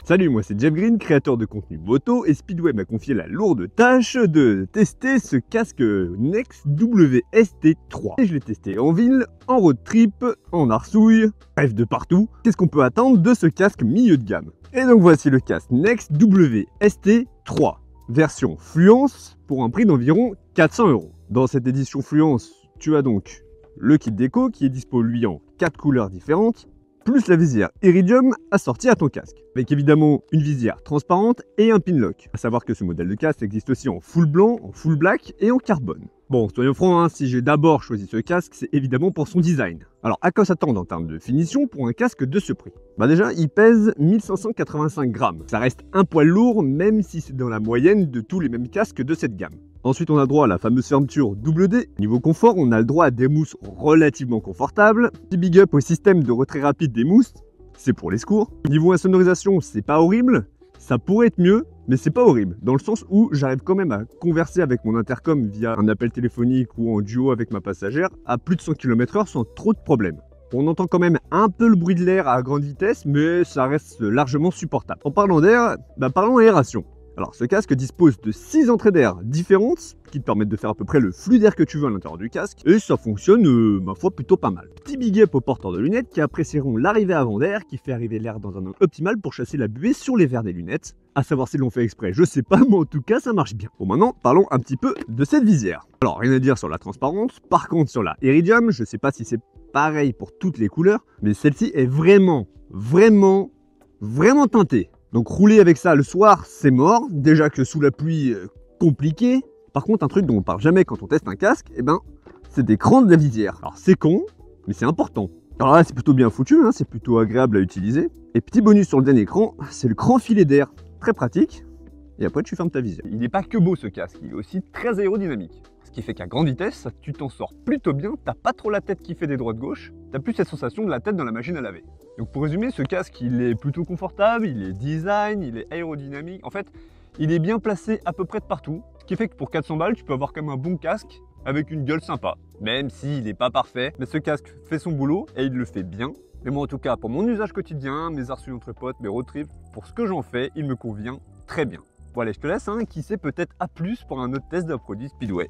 Salut, moi c'est Jeff Green, créateur de contenu moto, et Speedway m'a confié la lourde tâche de tester ce casque Next WST3. Et je l'ai testé en ville, en road trip, en arsouille, bref de partout. Qu'est-ce qu'on peut attendre de ce casque milieu de gamme? Et donc voici le casque Next WST3, version Fluence, pour un prix d'environ 400 €. Dans cette édition Fluence, tu as donc le kit déco qui est dispo lui en 4 couleurs différentes, plus la visière Iridium assortie à ton casque, avec évidemment une visière transparente et un pinlock. A savoir que ce modèle de casque existe aussi en full blanc, en full black et en carbone. Bon, soyons francs, hein, si j'ai d'abord choisi ce casque, c'est évidemment pour son design. Alors, à quoi s'attendre en termes de finition pour un casque de ce prix? Bah déjà, il pèse 1585 grammes. Ça reste un poil lourd, même si c'est dans la moyenne de tous les mêmes casques de cette gamme. Ensuite, on a droit à la fameuse fermeture double D. Niveau confort, on a le droit à des mousses relativement confortables. Petit big up au système de retrait rapide des mousses, c'est pour les secours. Niveau insonorisation, c'est pas horrible. Ça pourrait être mieux, mais c'est pas horrible, dans le sens où j'arrive quand même à converser avec mon intercom via un appel téléphonique ou en duo avec ma passagère à plus de 100 km/h sans trop de problèmes. On entend quand même un peu le bruit de l'air à grande vitesse, mais ça reste largement supportable. En parlant d'air, parlons aération. Alors ce casque dispose de 6 entrées d'air différentes qui te permettent de faire à peu près le flux d'air que tu veux à l'intérieur du casque et ça fonctionne, ma foi, plutôt pas mal. Petit big up aux porteurs de lunettes qui apprécieront l'arrivée avant d'air qui fait arriver l'air dans un angle optimal pour chasser la buée sur les verres des lunettes. À savoir si l'on fait exprès, je sais pas, mais en tout cas ça marche bien. Bon, maintenant parlons un petit peu de cette visière. Alors rien à dire sur la transparence, par contre sur la Iridium, je sais pas si c'est pareil pour toutes les couleurs, mais celle-ci est vraiment teintée. Donc rouler avec ça le soir, c'est mort. Déjà que sous la pluie, compliqué. Par contre, un truc dont on parle jamais quand on teste un casque, c'est des crans de la visière. Alors c'est con, mais c'est important. Alors là, c'est plutôt bien foutu, hein, c'est plutôt agréable à utiliser. Et petit bonus sur le dernier cran, c'est le cran filet d'air. Très pratique. Et après, tu fermes ta visière. Il n'est pas que beau ce casque, il est aussi très aérodynamique. Ce qui fait qu'à grande vitesse, tu t'en sors plutôt bien, t'as pas trop la tête qui fait des droites-gauche, t'as plus cette sensation de la tête dans la machine à laver. Donc pour résumer, ce casque, il est plutôt confortable, il est design, il est aérodynamique. En fait, il est bien placé à peu près de partout. Ce qui fait que pour 400 balles, tu peux avoir quand même un bon casque avec une gueule sympa. Même s'il n'est pas parfait, mais ce casque fait son boulot et il le fait bien. Mais moi en tout cas, pour mon usage quotidien, mes arsouilles entre potes, mes road trips, pour ce que j'en fais, il me convient très bien. Bon allez, je te laisse, hein, qui sait peut-être à plus pour un autre test d'un produit Speedway.